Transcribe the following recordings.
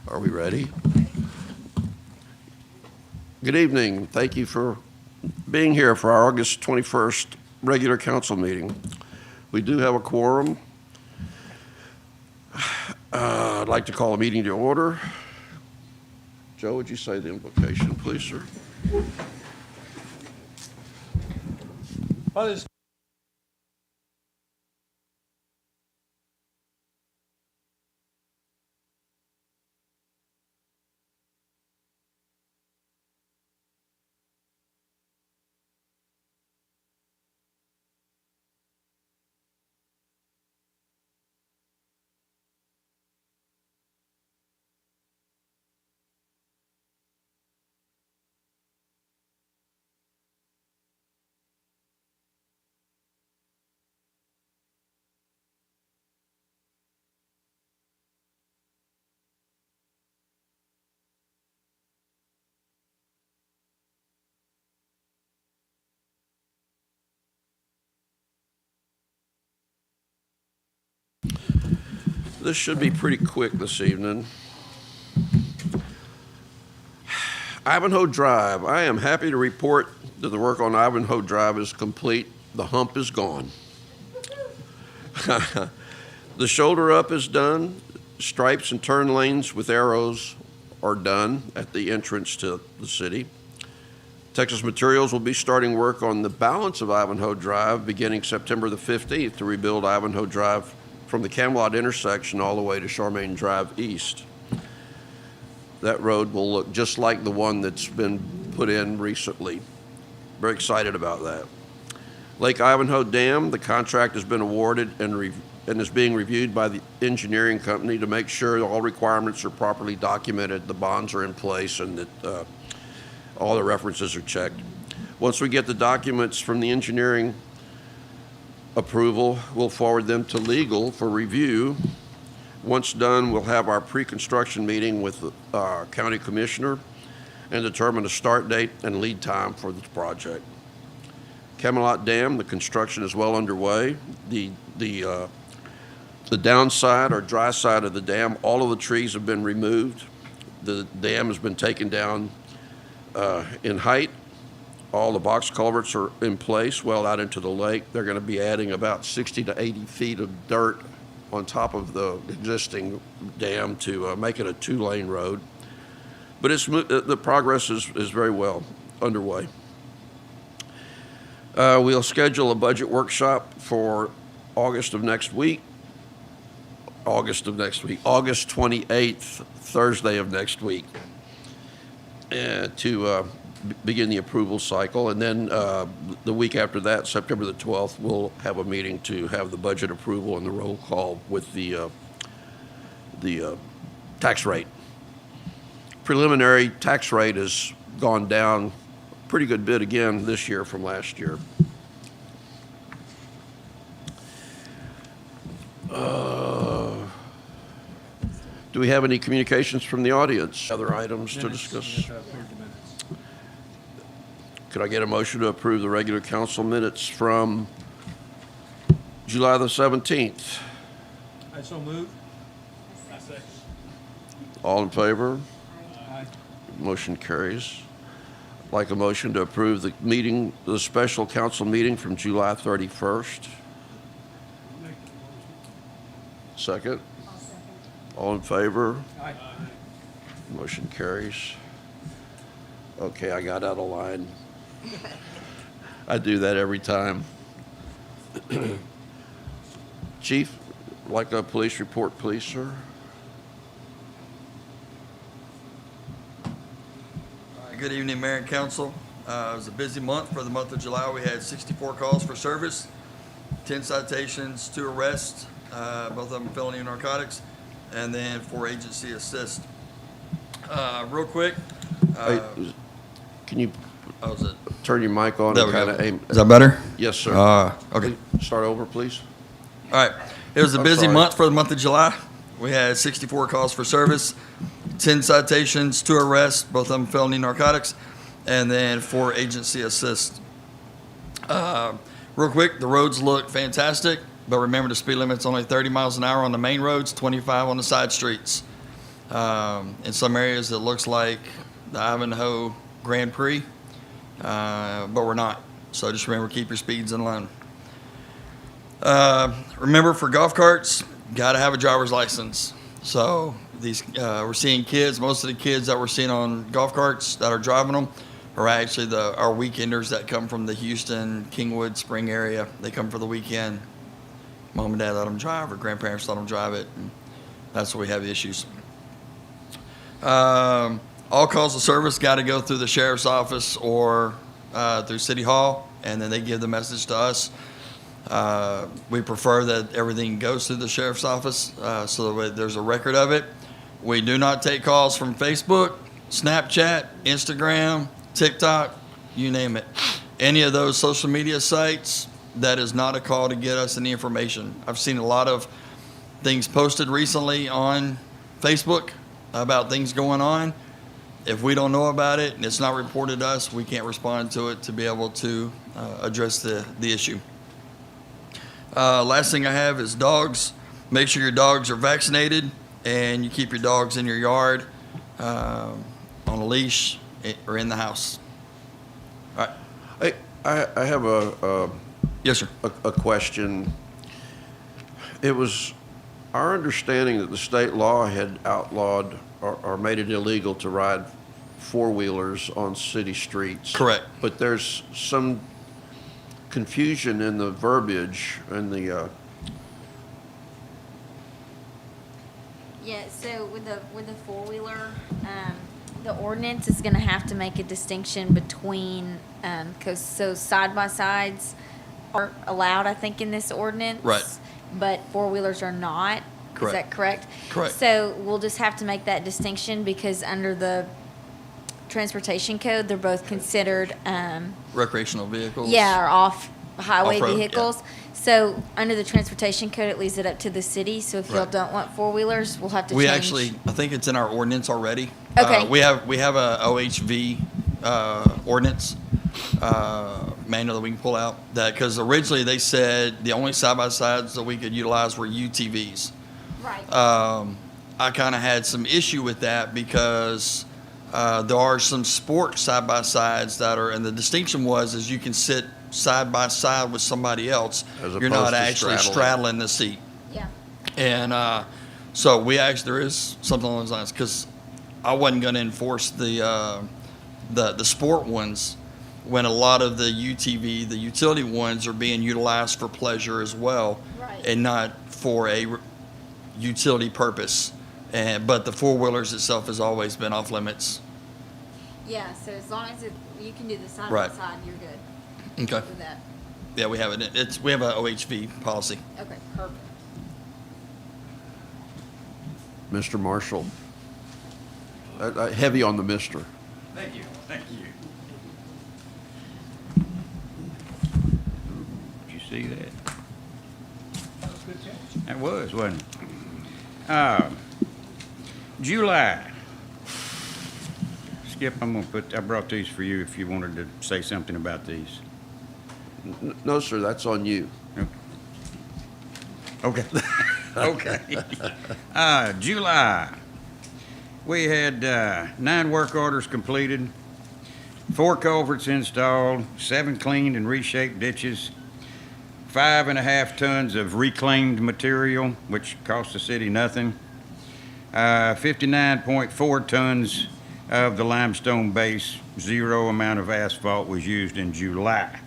Are we ready? Good evening. Thank you for being here for our August 21st regular council meeting. We do have a quorum. I'd like to call a meeting to order. Joe, would you say the invocation, please, sir? This should be pretty quick this evening. Ivanhoe Drive. I am happy to report that the work on Ivanhoe Drive is complete. The hump is gone. The shoulder up is done. Stripes and turn lanes with arrows are done at the entrance to the city. Texas Materials will be starting work on the balance of Ivanhoe Drive beginning September the 15th to rebuild Ivanhoe Drive from the Camelot intersection all the way to Charmaine Drive East. That road will look just like the one that's been put in recently. Very excited about that. Lake Ivanhoe Dam, the contract has been awarded and is being reviewed by the engineering company to make sure all requirements are properly documented, the bonds are in place, and that all the references are checked. Once we get the documents from the engineering approval, we'll forward them to legal for review. Once done, we'll have our pre-construction meeting with our county commissioner and determine a start date and lead time for this project. Camelot Dam, the construction is well underway. The downside or dry side of the dam, all of the trees have been removed. The dam has been taken down in height. All the box culverts are in place well out into the lake. They're going to be adding about 60 to 80 feet of dirt on top of the existing dam to make it a two-lane road. But the progress is very well underway. We'll schedule a budget workshop for August 28th, Thursday of next week, to begin the approval cycle. And then the week after that, September the 12th, we'll have a meeting to have the budget approval and the roll call with the tax rate. Preliminary tax rate has gone down a pretty good bit again this year from last year. Do we have any communications from the audience? Other items to discuss? Could I get a motion to approve the regular council minutes from July the 17th? I so move. I second. All in favor? Aye. Motion carries. I'd like a motion to approve the special council meeting from July 31st. Second? I'll second. All in favor? Aye. Motion carries. Okay, I got out of line. I do that every time. Chief, like a police report, please, sir. Good evening, Mayor and Council. It was a busy month. For the month of July, we had 64 calls for service, 10 citations, 2 arrests, both of them felony and narcotics, and then 4 agency assist. Real quick. Hey, can you Was it? turn your mic on There and we kind of go. aim? Is that better? Yes, sir. Okay. Start over, please. All right. It was a I'm busy sorry. month for the month of July. We had 64 calls for service, 10 citations, 2 arrests, both of them felony narcotics, and then 4 agency assist. Real quick, the roads look fantastic, but remember the speed limit's only 30 miles an hour on the main roads, 25 on the side streets. In some areas, it looks like the Ivanhoe Grand Prix, but we're not. So just remember, keep your speeds in line. Remember, for golf carts, got to have a driver's license. So we're seeing kids. Most of the kids that we're seeing on golf carts that are driving them are actually our weekenders that come from the Houston, Kingwood, Spring area. They come for the weekend. Mom and dad let them drive, or grandparents let them drive it. And that's where we have issues. All calls of service got to go through the sheriff's office or through City Hall, and then they give the message to us. We prefer that everything goes through the sheriff's office so that there's a record of it. We do not take calls from Facebook, Snapchat, Instagram, TikTok, you name it. Any of those social media sites, that is not a call to get us any information. I've seen a lot of things posted recently on Facebook about things going on. If we don't know about it and it's not reported to us, we can't respond to it to be able to address the issue. Last thing I have is dogs. Make sure your dogs are vaccinated and you keep your dogs in your yard on a leash or in the house. All right. I have Yes, sir. a question. It was our understanding that the state law had outlawed or made it illegal to ride four-wheelers on city streets. Correct. But there's some confusion in the verbiage and the, Yeah, so with the four-wheeler, the ordinance is gonna have to make a distinction between, so side-by-sides are allowed, I think, in this ordinance. Right. But four-wheelers are not. Correct. Is that correct? Correct. So we'll just have to make that distinction because under the transportation code, they're both considered, Recreational vehicles. yeah, or off-highway Off-road, yeah. vehicles. So under the transportation code, it leaves it up to the city. So if y'all Right. don't want four-wheelers, we'll have to We change. actually, I think it's in our ordinance already. Okay. We have a OHV ordinance manual that we can pull out. That because originally they said the only side-by-sides that we could utilize were UTVs. Right. I kind of had some issue with that because there are some sport side-by-sides that are, and the distinction is you can sit side by side with somebody else. As You're opposed not to actually straddling the seat. Yeah. And so there is something along those lines because I wasn't going to enforce the sport ones when a lot of the UTV, the utility ones, are being utilized for pleasure as well, Right. and not for a utility purpose. But the four-wheelers itself has always been off limits. Yeah, so as long as you can do the side Right. by side, you're good Okay. with that. Yeah, we have it. We have a OHV policy. Okay, perfect. Mr. Marshall. Heavy on the mister. Thank you, thank you. Did you see that? That was a good catch. That was, wasn't it? July. Skip, I brought these for you if you wanted to say something about these. No, sir, that's on you. Okay. Okay. July. We had 9 work orders completed, 4 culverts installed, 7 cleaned and reshaped ditches, 5.5 tons of reclaimed material, which cost the city nothing, 59.4 tons of the limestone base, 0 amount of asphalt was used in July.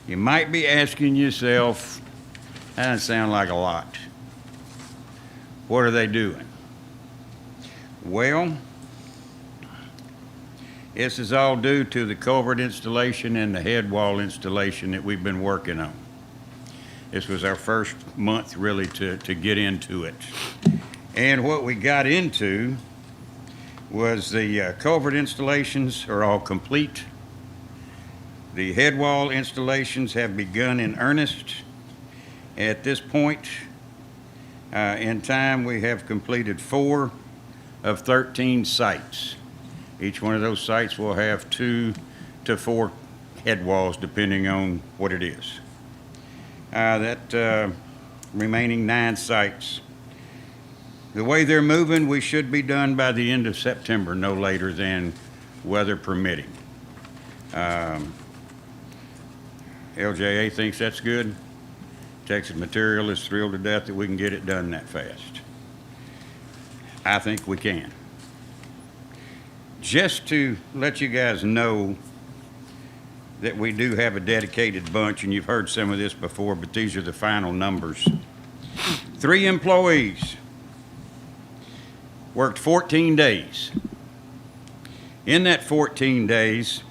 You might be asking yourself, that doesn't sound like a lot. What are they doing? Well, this is all due to the culvert installation and the head wall installation that we've been working on. This was our first month really to get into it. And what we got into was the culvert installations are all complete. The head wall installations have begun in earnest. At this point in time, we have completed 4 of 13 sites. Each one of those sites will have 2 to 4 head walls, depending on what it is. That remaining 9 sites The way they're moving, we should be done by the end of September, no later than weather permitting. LJA thinks that's good. Texas Material is thrilled to death that we can get it done that fast. I think we can. Just to let you guys know that we do have a dedicated bunch, and you've heard some of this before, but these are the final numbers. 3 employees worked 14 days. In that 14 days,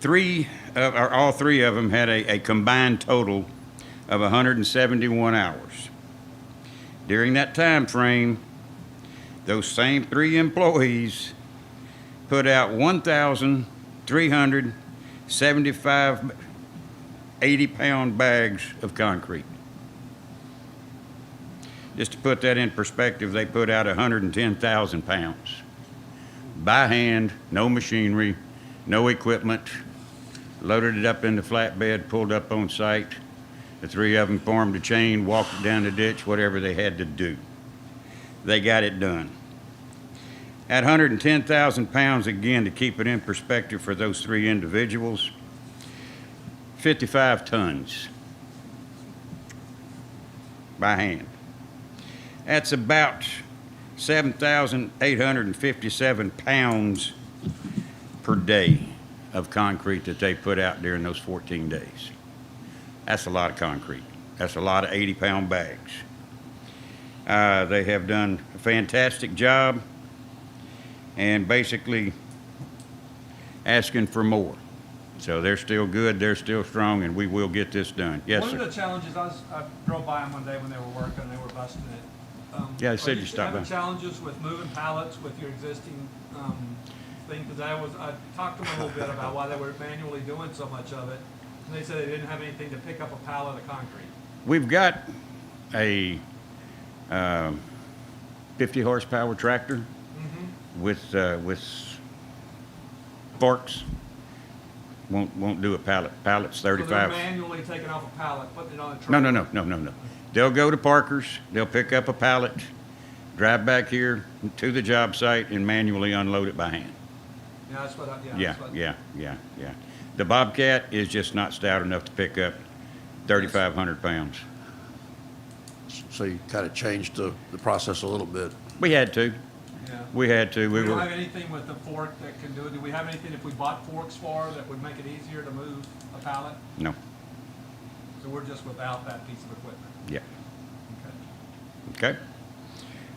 all three of them had a combined total of 171 hours. During that time frame, those same 3 employees put out 1,375 80-pound bags of concrete. Just to put that in perspective, they put out 110,000 pounds. By hand, no machinery, no equipment, loaded it up in the flatbed, pulled up on site. The 3 of them formed a chain, walked it down the ditch, whatever they had to do. They got it done. At 110,000 pounds, again, to keep it in perspective for those 3 individuals, 55 tons by hand. That's about 7,857 pounds per day of concrete that they put out during those 14 days. That's a lot of concrete. That's a lot of 80-pound bags. They have done a fantastic job and basically asking for more. So they're still good, they're still strong, and we will get this done. Yes, One sir. of the challenges, I drove by them one day when they were working, they were busting it. Yeah, they said are you stopped having by. challenges with moving pallets with your existing thing? Because I talked to them a little bit about why they were manually doing so much of it. And they said they didn't have anything to pick up a pallet of concrete. We've got a 50 horsepower tractor with forks. Won't do a pallet. Pallet's So they're 35. manually taking off a pallet, putting it on a truck? No. They'll go to Parker's, they'll pick up a pallet, drive back here to the job site and manually unload it by hand. Yeah, that's what Yeah, that's what- yeah. The Bobcat is just not stout enough to pick up 3,500 pounds. So you kind of changed the process a little bit. We had to. Yeah. We had to. We We don't have were, anything with the fork that can do it. Do we have anything if we bought forks for that would make it easier to move a pallet? no, So we're just without that piece of equipment. yeah, Okay.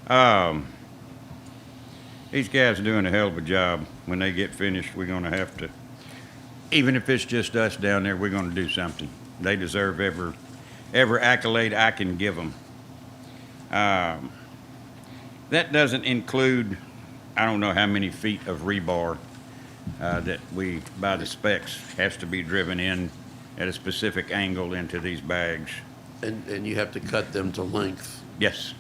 okay. These guys are doing a hell of a job. When they get finished, we're gonna have to, even if it's just us down there, we're gonna do something. They deserve every accolade I can give them. That doesn't include, I don't know how many feet of rebar that we, by the specs, has to be driven in at a specific angle into these bags. And you have to cut them to length. Yes.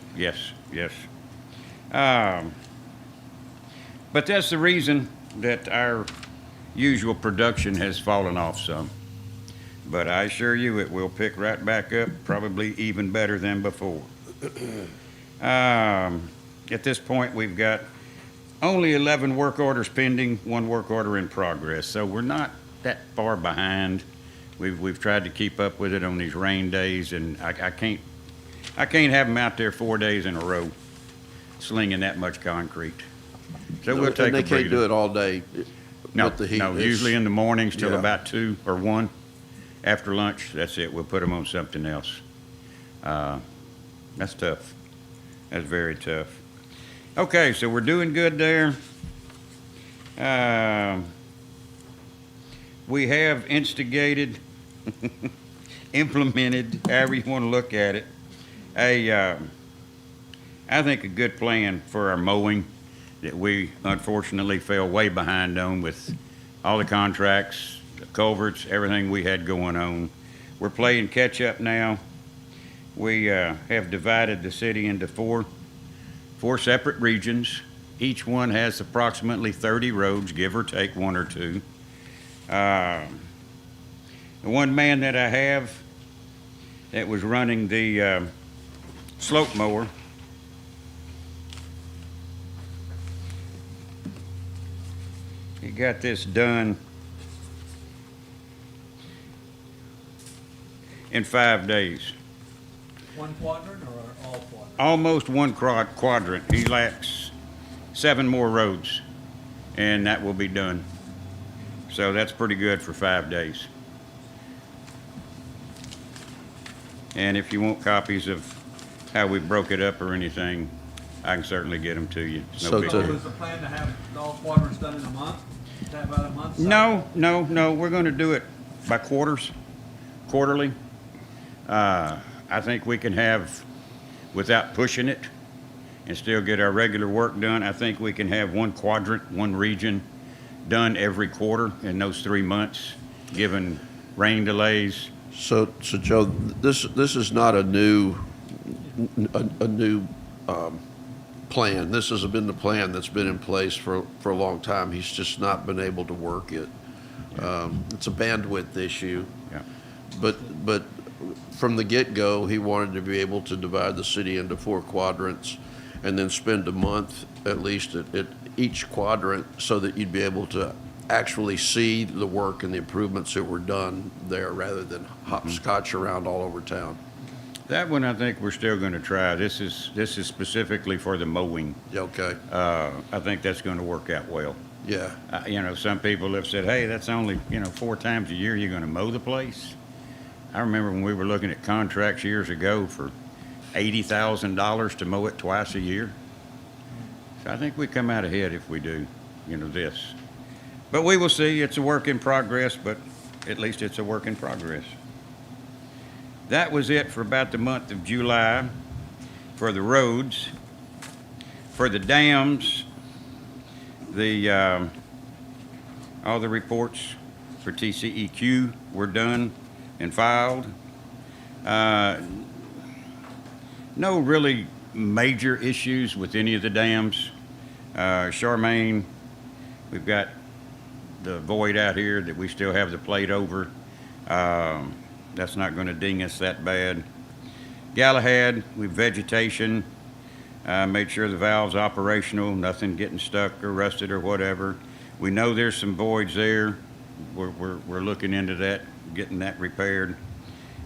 But that's the reason that our usual production has fallen off some. But I assure you, it will pick right back up, probably even better than before. At this point, we've got only 11 work orders pending, 1 work order in progress. So we're not that far behind. We've tried to keep up with it on these rain days, and I can't have them out there 4 days in a row slinging that much concrete. So we'll take And a they can't do breather. it all day No, with the heat. no, It's- usually in the mornings till Yeah. about 2 or 1. After lunch, that's it. We'll put them on something else. That's tough. That's very tough. Okay, so we're doing good there. We have instigated, implemented, however you want to look at it, I think a good plan for our mowing that we unfortunately fell way behind on with all the contracts, the culverts, everything we had going on. We're playing catch up now. We have divided the city into four separate regions. Each one has approximately 30 roads, give or take 1 or 2. The one man that I have that was running the slope mower got this done in 5 days. One quadrant or all quadrants? Almost one quadrant. He lacks 7 more roads, and that will be done. So that's pretty good for 5 days. And if you want copies of how we broke it up or anything, I can certainly get them to you. It's no So big So to- deal. is the plan to have all quadrants done in a month? To have about a month? No, we're gonna do it by quarterly. I think we can have, without pushing it, and still get our regular work done, I think we can have one quadrant, one region done every quarter in those 3 months, given rain delays. So Joe, this is not a new plan. This has been the plan that's been in place for a long time. He's just not been able to work it. It's a bandwidth issue. Yeah. But from the get-go, he wanted to be able to divide the city into 4 quadrants and then spend a month at least at each quadrant so that you'd be able to actually see the work and the improvements that were done there rather than hopscotch around all over town. That one I think we're still gonna try. This is specifically for the mowing. Yeah, okay, I think that's gonna work out well. yeah. Some people have said, hey, that's only, 4 times a year you're gonna mow the place. I remember when we were looking at contracts years ago for $80,000 to mow it twice a year. So I think we come out ahead if we do, this. But we will see. It's a work in progress, but at least it's a work in progress. That was it for about the month of July for the roads. For the dams, all the reports for TCEQ were done and filed. No really major issues with any of the dams. Charmaine, we've got the void out here that we still have the plate over. That's not going to ding us that bad. Galahad, we vegetation, made sure the valve's operational, nothing getting stuck or rusted or whatever. We know there's some voids there. We're looking into that, getting that repaired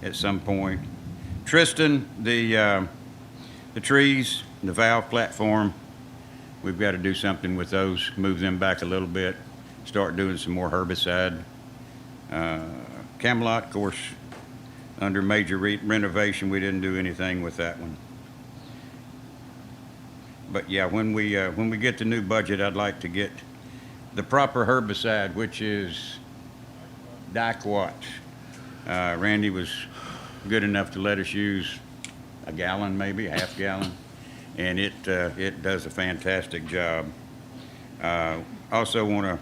at some point. Tristan, the trees, the valve platform, we've got to do something with those, move them back a little bit, start doing some more herbicide. Camelot, of course, under major renovation, we didn't do anything with that one. But yeah, when we get the new budget, I'd like to get the proper herbicide, which is Dicot. Randy was good enough to let us use a gallon, maybe a half gallon, and it does a fantastic job. Also want to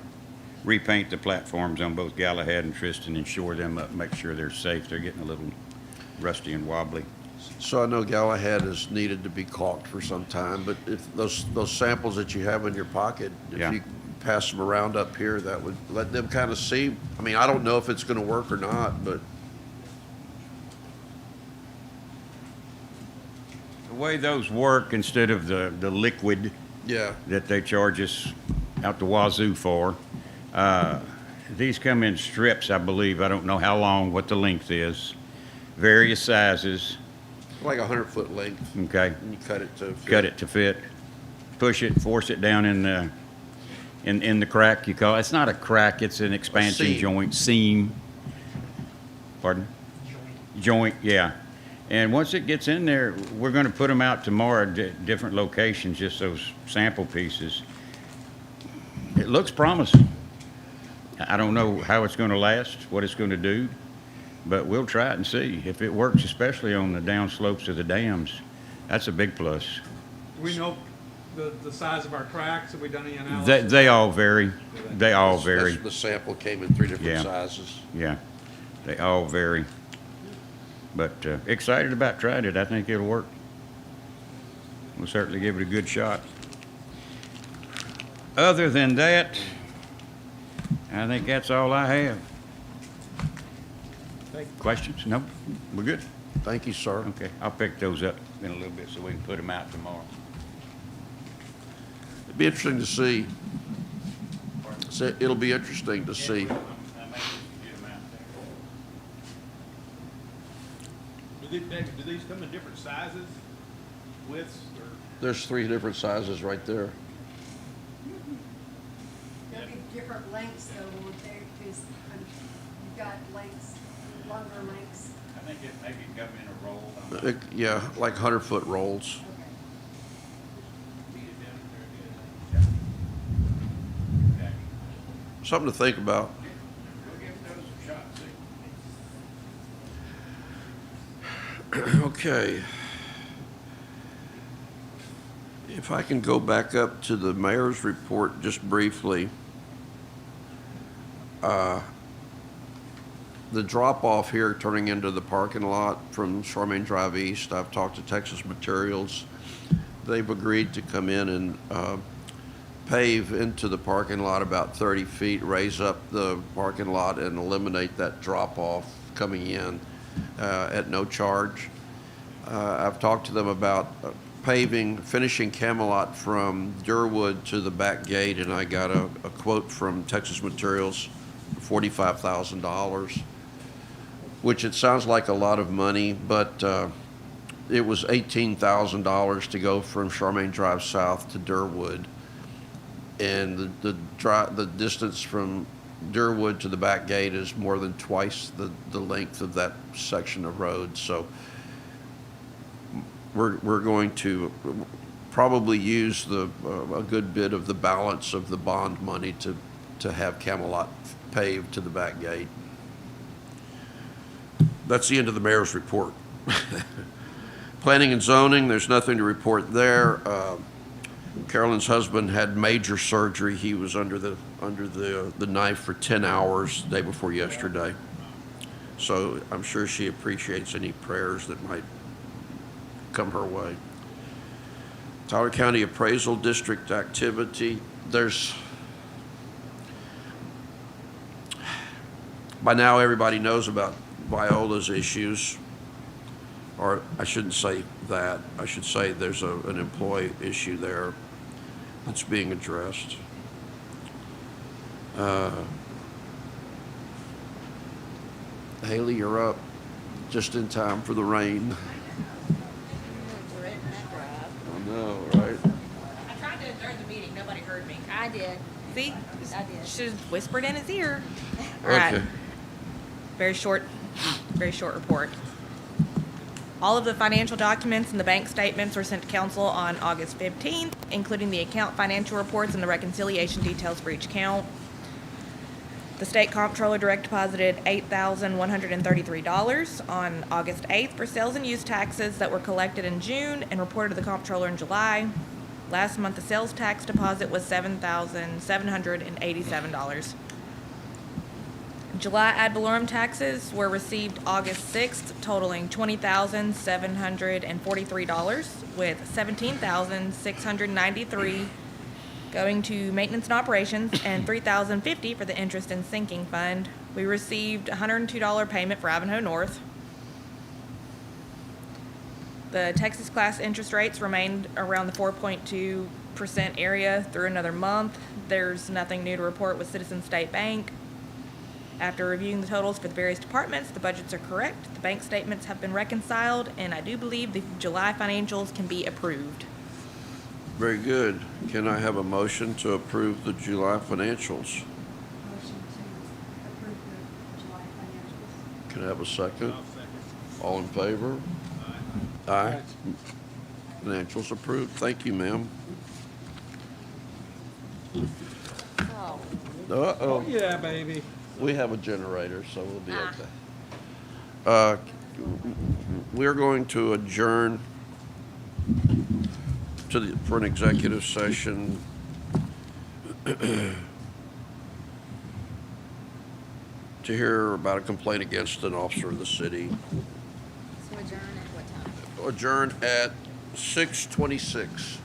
repaint the platforms on both Galahad and Tristan and shore them up, make sure they're safe. They're getting a little rusty and wobbly. So I know Galahad has needed to be caulked for some time, but if those samples that you have in your pocket, Yeah. if you pass them around up here, that would let them kind of see. I mean, I don't know if it's going to work or not, but The way those work, instead of the liquid yeah. that they charge us out the wazoo for, these come in strips, I believe. I don't know how long, what the length is, various sizes, Like 100-foot length, okay? and you cut it to fit. Cut it to fit, push it, force it down in the crack, you call it. It's not a crack, it's an expansion seam. joint, seam. Pardon? Joint, yeah. And once it gets in there, we're gonna put them out tomorrow at different locations, just those sample pieces. It looks promising. I don't know how it's gonna last, what it's gonna do, but we'll try it and see. If it works, especially on the down slopes of the dams, that's a big plus. Do we know the size of our cracks? Have we done any analysis? They all vary. They all That's- vary. The sample came in 3 different Yeah. sizes. Yeah, they all vary. But excited about trying it. I think it'll work. We'll certainly give it a good shot. Other than that, I think that's all I have. Questions? No? We're good? Thank you, sir. Okay, I'll pick those up in a little bit so we can put them out tomorrow. It'd be interesting to see So it'll be interesting to see. I may just get them out there. Do these come in different sizes, widths, or? There's 3 different sizes right there. There'll be different lengths though, won't there? Because you've got lengths, longer lengths. I think it maybe come in a roll. I'm not- Yeah, like 100-foot rolls. Okay. Okay. Something to think about. We'll give those a shot, see. Okay. If I can go back up to the mayor's report just briefly. The drop-off here turning into the parking lot from Charmaine Drive East, I've talked to Texas Materials. They've agreed to come in and pave into the parking lot about 30 feet, raise up the parking lot and eliminate that drop-off coming in at no charge. I've talked to them about paving, finishing Camelot from Durwood to the back gate, and I got a quote from Texas Materials, $45,000, which it sounds like a lot of money, but it was $18,000 to go from Charmaine Drive South to Durwood. And the distance from Durwood to the back gate is more than twice the length of that section of road. So we're going to probably use a good bit of the balance of the bond money to have Camelot paved to the back gate. That's the end of the mayor's report. Planning and zoning, there's nothing to report there. Carolyn's husband had major surgery. He was under the knife for 10 hours the day before yesterday. So I'm sure she appreciates any prayers that might come her way. Tyler County Appraisal District activity. By now everybody knows about Viola's issues, or I shouldn't say that. I should say there's an employee issue there that's being addressed. Haley, you're up just in time for the rain. I know, right? I tried to during the meeting. Nobody heard me. I did. See? I did. Should have whispered in his ear. All right. Okay. Very short report. All of the financial documents and the bank statements were sent to council on August 15th, including the account financial reports and the reconciliation details for each account. The state comptroller direct deposited $8,133 on August 8th for sales and use taxes that were collected in June and reported to the comptroller in July. Last month, the sales tax deposit was $7,787. July ad valorem taxes were received August 6th, totaling $20,743, with $17,693 going to maintenance and operations and $3,050 for the interest and sinking fund. We received $102 payment for Ivanhoe North. The Texas class interest rates remained around the 4.2% area through another month. There's nothing new to report with Citizen State Bank. After reviewing the totals for the various departments, the budgets are correct, the bank statements have been reconciled, and I do believe the July financials can be approved. Very good. Can I have a motion to approve the July financials? Motion to approve the July financials. Can I have a second? I'll second. All in favor? Aye. Financials approved. Thank you, ma'am. Oh. Uh-oh. Yeah, baby. We have a generator, so we'll be Ah. okay. We're going to adjourn for an executive session. To hear about a complaint against an officer of the city. So adjourn at what time? Adjourn at 6:26.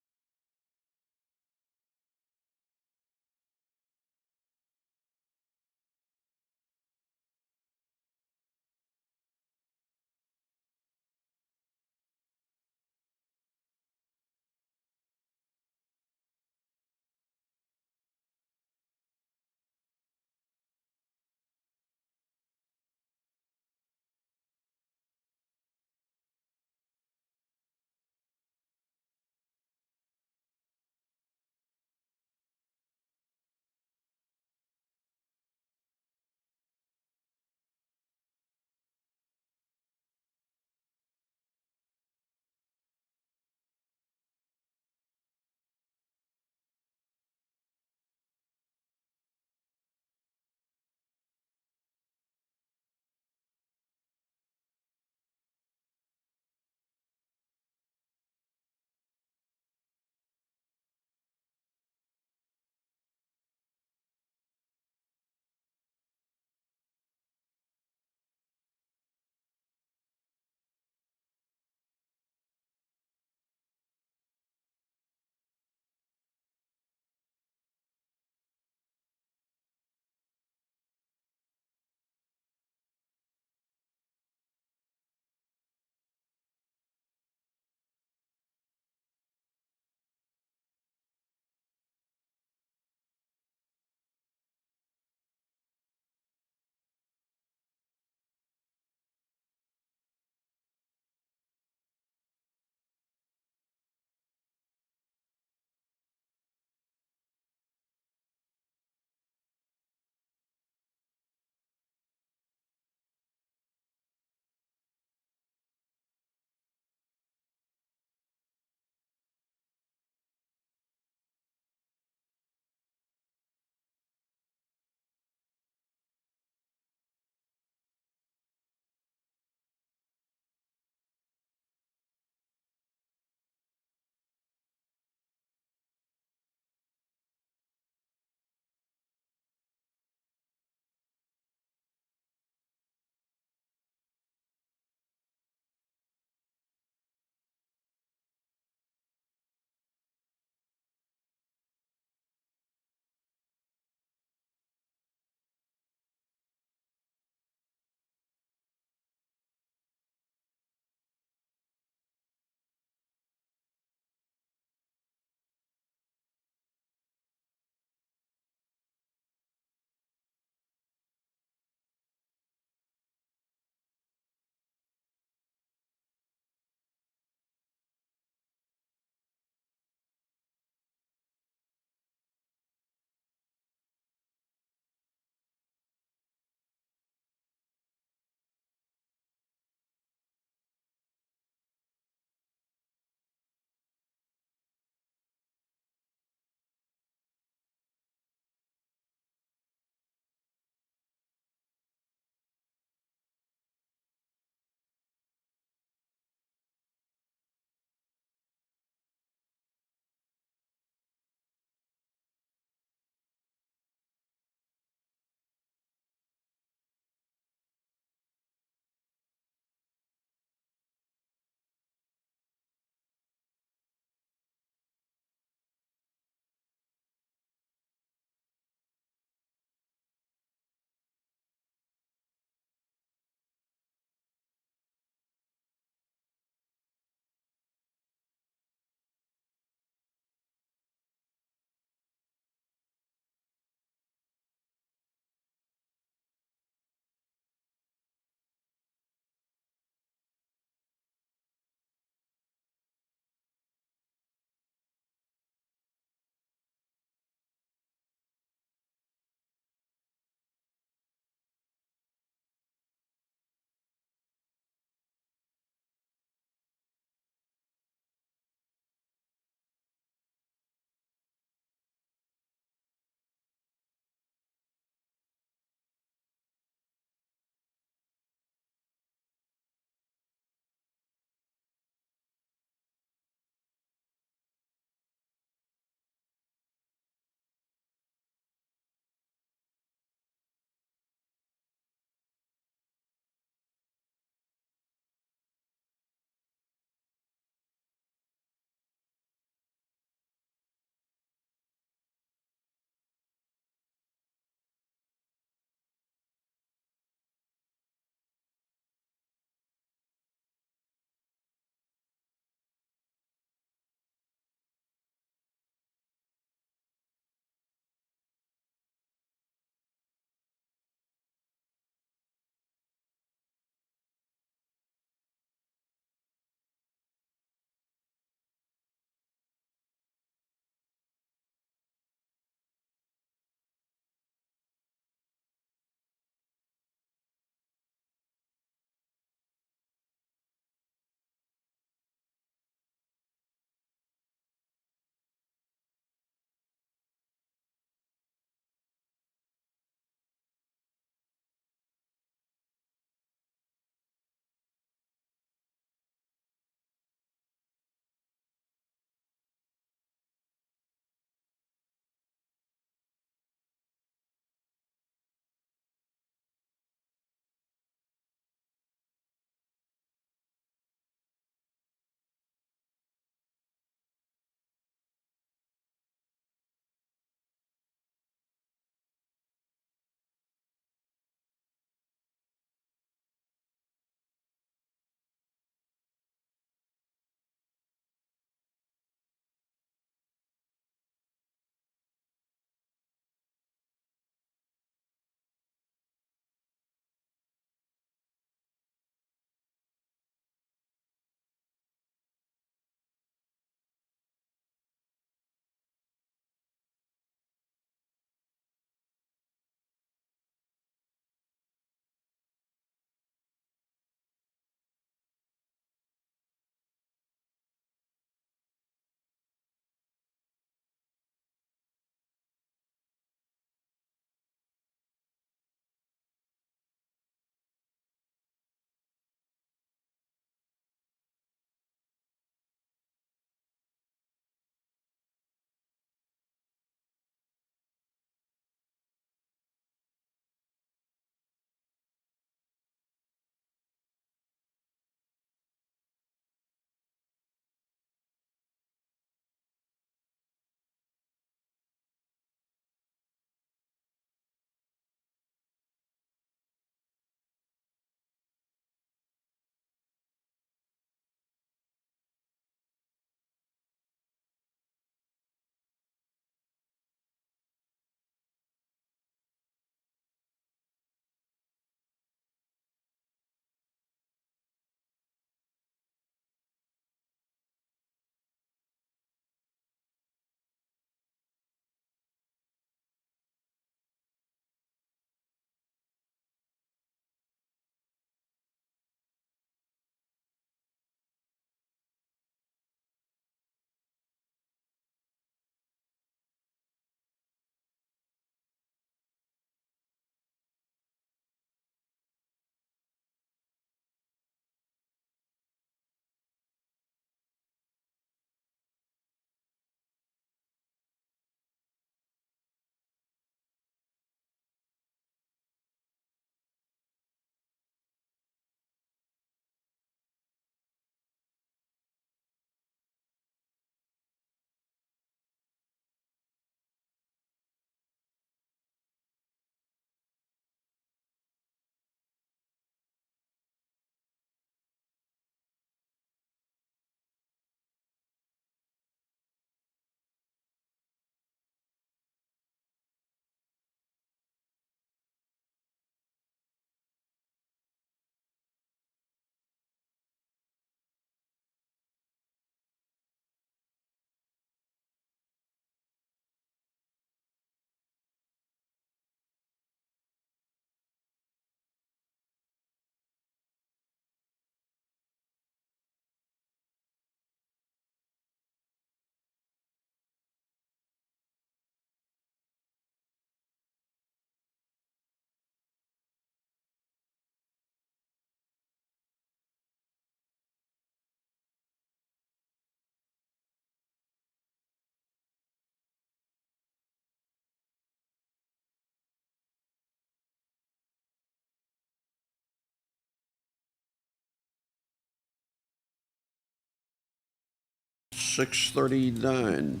6:39.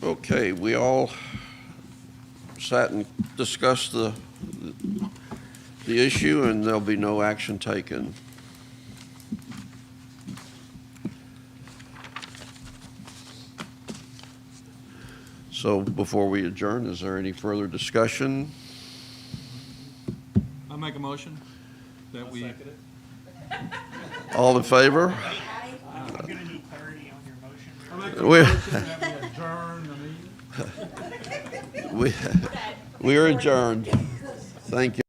Okay, we all sat and discussed the issue, and there'll be no action taken. So before we adjourn, is there any further discussion? I make a motion that we. All in favor? I'm gonna need clarity on your motion. I make a We- motion that we adjourn the meeting. We are adjourned. Thank you.